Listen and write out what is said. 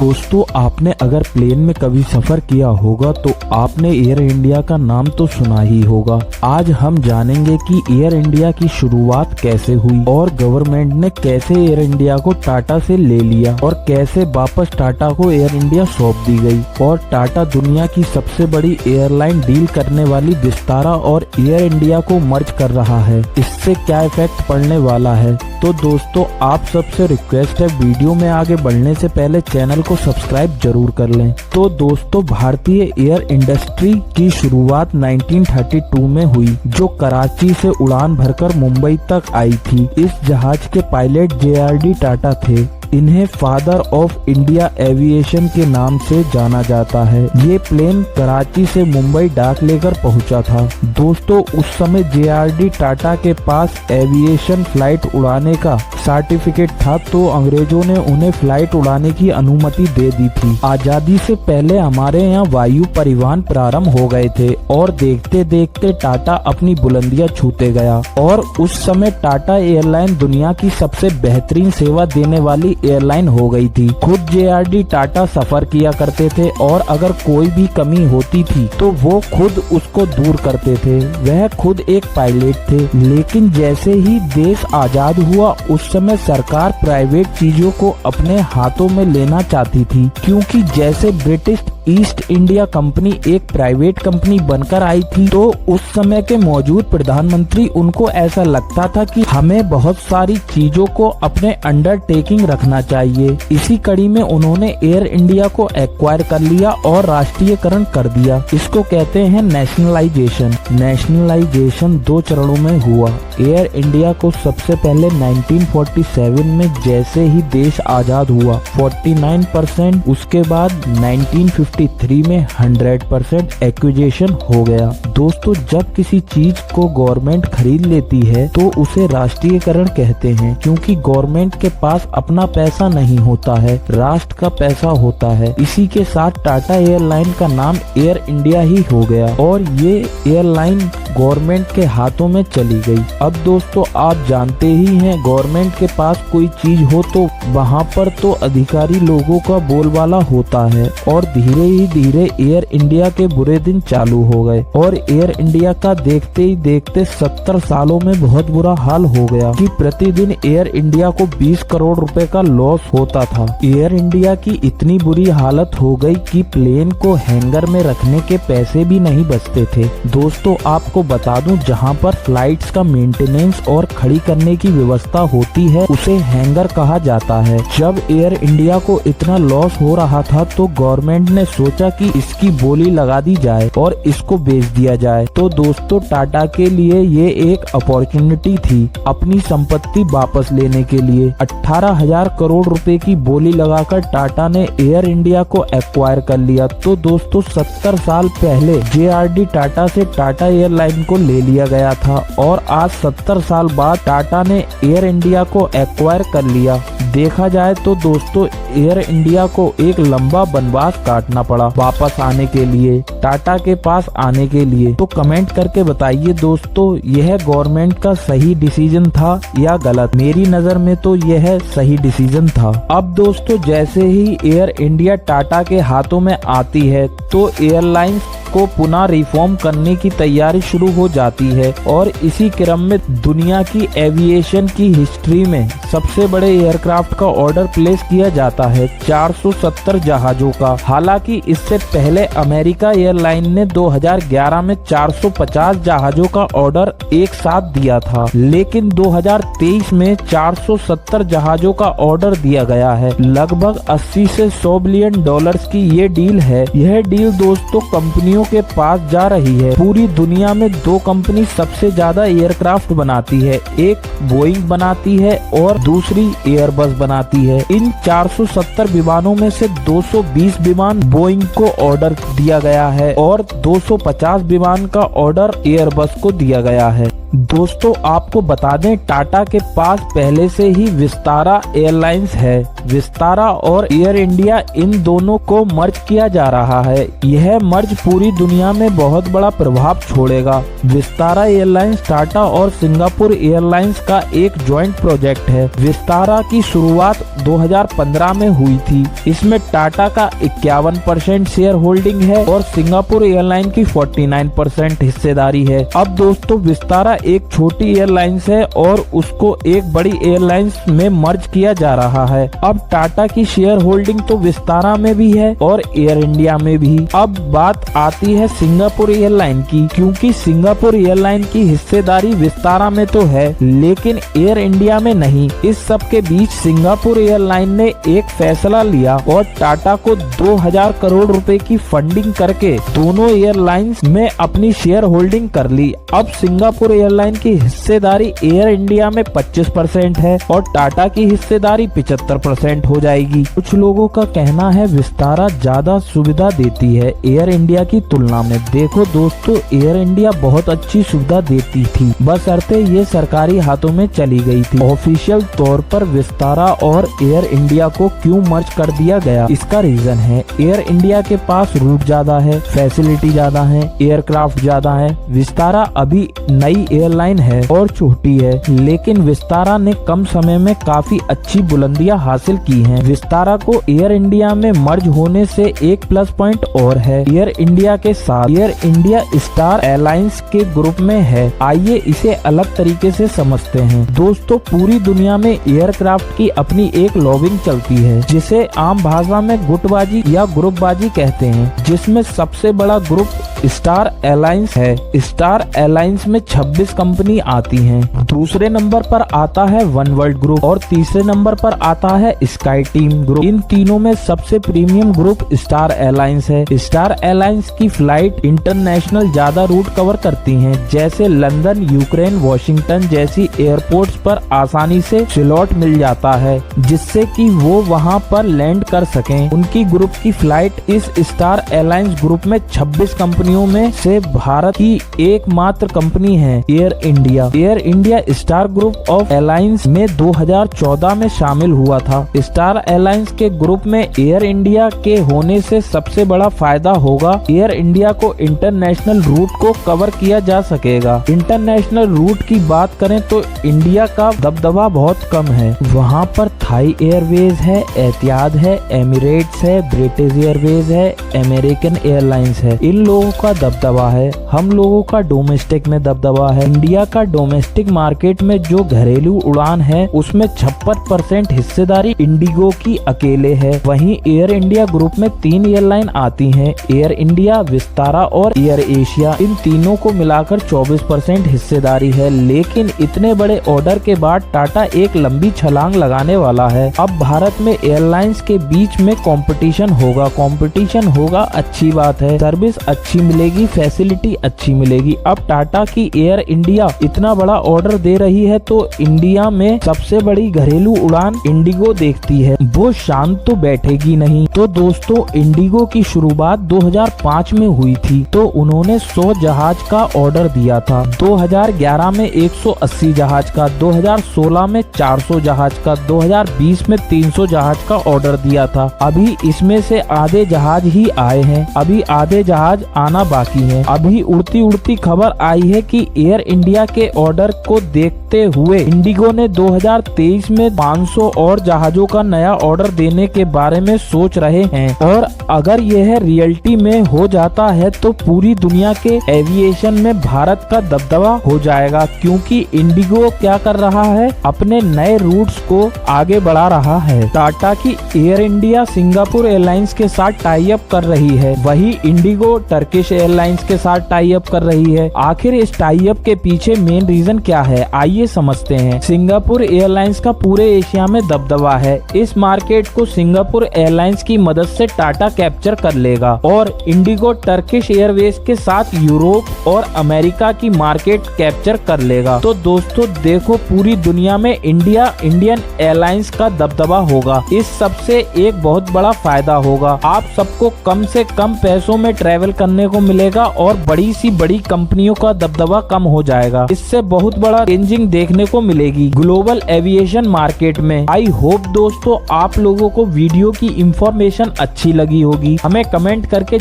दोस्तों, आपने अगर प्लेन में कभी सफर किया होगा तो आपने एयर इंडिया का नाम तो सुना ही होगा। आज हम जानेंगे कि एयर इंडिया की शुरुआत कैसे हुई और गवर्नमेंट ने कैसे एयर इंडिया को टाटा से ले लिया और कैसे वापस टाटा को एयर इंडिया सौंप दी गई। और टाटा दुनिया की सबसे बड़ी एयरलाइन डील करने वाली विस्तारा और एयर इंडिया को मर्ज कर रहा है। इससे क्या इफेक्ट पड़ने वाला है। तो दोस्तों, आप सबसे रिक्वेस्ट है, वीडियो में आगे बढ़ने से पहले चैनल को सब्सक्राइब जरूर कर लें। तो दोस्तों, भारतीय एयर इंडस्ट्री की शुरुआत 1932 में हुई, जो कराची से उड़ान भरकर मुंबई तक आई थी। इस जहाज के पायलट JRD टाटा थे। इन्हें फादर ऑफ इंडिया एविएशन के नाम से जाना जाता है। ये प्लेन कराची से मुंबई डाक लेकर पहुंचा था। दोस्तों, उस समय JRD टाटा के पास एविएशन फ्लाइट उड़ाने का सर्टिफिकेट था, तो अंग्रेजों ने उन्हें फ्लाइट उड़ाने की अनुमति दे दी थी। आजादी से पहले हमारे यहाँ वायु परिवहन प्रारंभ हो गए थे और देखते देखते टाटा अपनी बुलंदियां छूते गया और उस समय टाटा एयरलाइन दुनिया की सबसे बेहतरीन सेवा देने वाली एयरलाइन हो गई थी। खुद JRD टाटा सफर किया करते थे और अगर कोई भी कमी होती थी तो वो खुद उसको दूर करते थे। वह खुद एक पायलट थे। लेकिन जैसे ही देश आजाद हुआ, उस समय सरकार प्राइवेट चीजों को अपने हाथों में लेना चाहती थी, क्योंकि जैसे ब्रिटिश ईस्ट इंडिया कंपनी एक प्राइवेट कंपनी बनकर आई थी, तो उस समय के मौजूद प्रधानमंत्री उनको ऐसा लगता था कि हमें बहुत सारी चीजों को अपने अंडरटेकिंग रखना चाहिए। इसी कड़ी में उन्होंने एयर इंडिया को एक्वायर कर लिया और राष्ट्रीयकरण कर दिया। इसको कहते हैं नेशनलाइजेशन। नेशनलाइजेशन 2 चरणों में हुआ। एयर इंडिया को सबसे पहले 1947 में जैसे ही देश आजाद हुआ 49%, उसके बाद 1953 में 100% एक्विजिशन हो गया। दोस्तों, जब किसी चीज को गवर्नमेंट खरीद लेती है तो उसे राष्ट्रीयकरण कहते हैं, क्योंकि गवर्नमेंट के पास अपना पैसा नहीं होता है, राष्ट्र का पैसा होता है। इसी के साथ टाटा एयरलाइन का नाम एयर इंडिया ही हो गया और ये एयरलाइन गवर्नमेंट के हाथों में चली गई। अब दोस्तों, आप जानते ही हैं, गवर्नमेंट के पास कोई चीज हो तो वहाँ पर तो अधिकारी लोगों का बोलबाला होता है और धीरे ही धीरे एयर इंडिया के बुरे दिन चालू हो गए और एयर इंडिया का देखते ही देखते 70 सालों में बहुत बुरा हाल हो गया कि प्रतिदिन एयर इंडिया को 20 करोड़ रुपए का लॉस होता था। एयर इंडिया की इतनी बुरी हालत हो गई कि प्लेन को हैंगर में रखने के पैसे भी नहीं बचते थे। दोस्तों, आपको बता दूं, जहां पर फ्लाइट्स का मेंटेनेंस और खड़ी करने की व्यवस्था होती है उसे हैंगर कहा जाता है। जब एयर इंडिया को इतना लॉस हो रहा था तो गवर्नमेंट ने सोचा कि इसकी बोली लगा दी जाए और इसको बेच दिया जाए। तो दोस्तों, टाटा के लिए ये एक अपॉर्चुनिटी थी अपनी संपत्ति वापस लेने के लिए। 18,000 करोड़ रुपए की बोली लगाकर टाटा ने एयर इंडिया को एक्वायर कर लिया। तो दोस्तों, 70 साल पहले JRD टाटा से टाटा एयरलाइन को ले लिया गया था और आज 70 साल बाद टाटा ने एयर इंडिया को एक्वायर कर लिया। देखा जाए तो दोस्तों, एयर इंडिया को एक लंबा वनवास काटना पड़ा वापस आने के लिए, टाटा के पास आने के लिए। तो कमेंट करके बताइए दोस्तों, यह गवर्नमेंट का सही डिसीजन था या गलत। मेरी नजर में तो यह सही डिसीजन था। अब दोस्तों, जैसे ही एयर इंडिया टाटा के हाथों में आती है तो एयरलाइंस को पुनः रिफॉर्म करने की तैयारी शुरू हो जाती है और इसी क्रम में दुनिया की एविएशन की हिस्ट्री में सबसे बड़े एयरक्राफ्ट का ऑर्डर प्लेस किया जाता है, 470 जहाजों का। हालांकि इससे पहले अमेरिका एयरलाइन ने 2011 में 450 जहाजों का ऑर्डर एक साथ दिया था, लेकिन 2023 में 470 जहाजों का ऑर्डर दिया गया है। लगभग 80 से 100 बिलियन डॉलर्स की ये डील है। यह डील दोस्तों कंपनियों के पास जा रही है। पूरी दुनिया में 2 कंपनी सबसे ज्यादा एयरक्राफ्ट बनाती है, एक बोइंग बनाती है और दूसरी एयरबस बनाती है। इन 470 विमानों में से 220 विमान बोइंग को ऑर्डर दिया गया है और 250 विमान का ऑर्डर एयरबस को दिया गया है। दोस्तों आपको बता दें, टाटा के पास पहले से ही विस्तारा एयरलाइंस है। विस्तारा और एयर इंडिया इन दोनों को मर्ज किया जा रहा है। यह मर्ज पूरी दुनिया में बहुत बड़ा प्रभाव छोड़ेगा। विस्तारा एयरलाइंस टाटा और सिंगापुर एयरलाइंस का एक जॉइंट प्रोजेक्ट है। विस्तारा की शुरुआत 2015 में हुई थी। इसमें टाटा का 51% शेयर होल्डिंग है और सिंगापुर एयरलाइन की 49% हिस्सेदारी है। अब दोस्तों विस्तारा एक छोटी एयरलाइंस है और उसको एक बड़ी एयरलाइंस में मर्ज किया जा रहा है। अब टाटा की शेयर होल्डिंग तो विस्तारा में भी है और एयर इंडिया में भी। अब बात आती है सिंगापुर एयरलाइन की, क्योंकि सिंगापुर एयरलाइन की हिस्सेदारी विस्तारा में तो है लेकिन एयर इंडिया में नहीं। इस सब के बीच सिंगापुर एयरलाइन ने एक फैसला लिया और टाटा को 2000 करोड़ रुपए की फंडिंग करके दोनों एयरलाइंस में अपनी शेयर होल्डिंग कर ली। अब सिंगापुर एयरलाइन की हिस्सेदारी एयर इंडिया में 25% है और टाटा की हिस्सेदारी 75% हो जाएगी। कुछ लोगों का कहना है विस्तारा ज्यादा सुविधा देती है एयर इंडिया की तुलना में। देखो दोस्तों, एयर इंडिया बहुत अच्छी सुविधा देती थी, बशर्ते ये सरकारी हाथों में चली गई थी। ऑफिशियल तौर पर विस्तारा और एयर इंडिया को क्यों मर्ज कर दिया गया, इसका रीजन है एयर इंडिया के पास रूट ज्यादा है, फैसिलिटी ज्यादा है, एयरक्राफ्ट ज्यादा है। विस्तारा अभी नई एयरलाइन है और छोटी है, लेकिन विस्तारा ने कम समय में काफी अच्छी बुलंदियां हासिल की हैं। विस्तारा को एयर इंडिया में मर्ज होने से एक प्लस पॉइंट और है। एयर इंडिया के साथ एयर इंडिया स्टार एयरलाइंस के ग्रुप में है। आइए इसे अलग तरीके से समझते हैं। दोस्तों पूरी दुनिया में एयरक्राफ्ट की अपनी एक लॉबिंग चलती है, जिसे आम भाषा में गुटबाजी या ग्रुपबाजी कहते हैं, जिसमें सबसे बड़ा ग्रुप स्टार एयरलाइंस है। स्टार एयरलाइंस में 26 कंपनी आती हैं। दूसरे नंबर पर आता है वन वर्ल्ड ग्रुप और तीसरे नंबर पर आता है स्काई टीम ग्रुप। इन तीनों में सबसे प्रीमियम ग्रुप स्टार एयरलाइंस है। स्टार एयरलाइंस की फ्लाइट इंटरनेशनल ज्यादा रूट कवर करती हैं, जैसे लंदन, यूक्रेन, वॉशिंगटन जैसी एयरपोर्ट्स पर आसानी से स्लॉट मिल जाता है, जिससे कि वो वहां पर लैंड कर सकें। उनकी ग्रुप की फ्लाइट इस स्टार एयरलाइंस ग्रुप में 26 कंपनियों में से भारत की एकमात्र कंपनी है air India. Air India star group of airlines में 2014 में शामिल हुआ था। स्टार एयरलाइंस के ग्रुप में एयर इंडिया के होने से सबसे बड़ा फायदा होगा, एयर इंडिया को इंटरनेशनल रूट को कवर किया जा सकेगा। इंटरनेशनल रूट की बात करें तो इंडिया का दबदबा बहुत कम है। वहाँ पर थाई एयरवेज है, एतिहाद है, एमिरेट्स है, ब्रिटिश एयरवेज है, अमेरिकन एयरलाइंस है। इन लोगों का दबदबा है। हम लोगों का डोमेस्टिक में दबदबा है। इंडिया का डोमेस्टिक मार्केट में जो घरेलू उड़ान है उसमें 56% हिस्सेदारी इंडिगो की अकेले है। वहीं एयर इंडिया ग्रुप में 3 एयरलाइन आती हैं, एयर इंडिया, विस्तारा और एयर एशिया। इन तीनों को मिलाकर 24% हिस्सेदारी है। लेकिन इतने बड़े ऑर्डर के बाद टाटा एक लंबी छलांग लगाने वाला है। अब भारत में एयरलाइंस के बीच में कंपटीशन होगा, अच्छी बात है। सर्विस अच्छी मिलेगी, फैसिलिटी अच्छी मिलेगी। अब टाटा की एयर इंडिया इतना बड़ा ऑर्डर दे रही है तो इंडिया में सबसे बड़ी घरेलू उड़ान इंडिगो देखती है, वो शांत तो बैठेगी नहीं। तो दोस्तों इंडिगो की शुरुआत 2005 में हुई थी, तो उन्होंने 100 जहाज का ऑर्डर दिया था। 2011 में 180 जहाज का, 2016 में 400 जहाज का, 2020 में 300 जहाज का ऑर्डर दिया था। अभी इसमें से आधे जहाज ही आए हैं, अभी आधे जहाज आना बाकी है। अभी उड़ती उड़ती खबर आई है कि एयर इंडिया के ऑर्डर को देखते हुए इंडिगो ने 2023 में 500 और जहाजों का नया ऑर्डर देने के बारे में सोच रहे हैं। और अगर यह रियलिटी में हो जाता है तो पूरी दुनिया के एविएशन में भारत का दबदबा हो जाएगा, क्योंकि इंडिगो क्या कर रहा है, अपने नए रूट्स को आगे बढ़ा रहा है। टाटा की एयर इंडिया सिंगापुर एयरलाइंस के साथ टाई अप कर रही है, वही इंडिगो टर्किश एयरलाइंस के साथ टाई अप कर रही है। आखिर इस टाई अप के पीछे मेन रीजन क्या है, आइए समझते हैं। सिंगापुर एयरलाइंस का पूरे एशिया में दबदबा है। इस मार्केट को सिंगापुर एयरलाइंस की मदद से टाटा कैप्चर कर लेगा और इंडिगो टर्किश एयरवेज के साथ यूरोप और अमेरिका की मार्केट कैप्चर कर लेगा। तो दोस्तों देखो, पूरी दुनिया में इंडियन एयरलाइंस का दबदबा होगा। इस सबसे एक बहुत बड़ा फायदा होगा, आप सबको कम से कम पैसों में ट्रेवल करने को मिलेगा और बड़ी सी बड़ी कंपनियों का दबदबा कम हो जाएगा। इससे बहुत बड़ा चेंजिंग देखने को मिलेगी ग्लोबल एविएशन मार्केट में। आई होप दोस्तों आप लोगों को वीडियो की इंफॉर्मेशन अच्छी लगी होगी। हमें कमेंट करके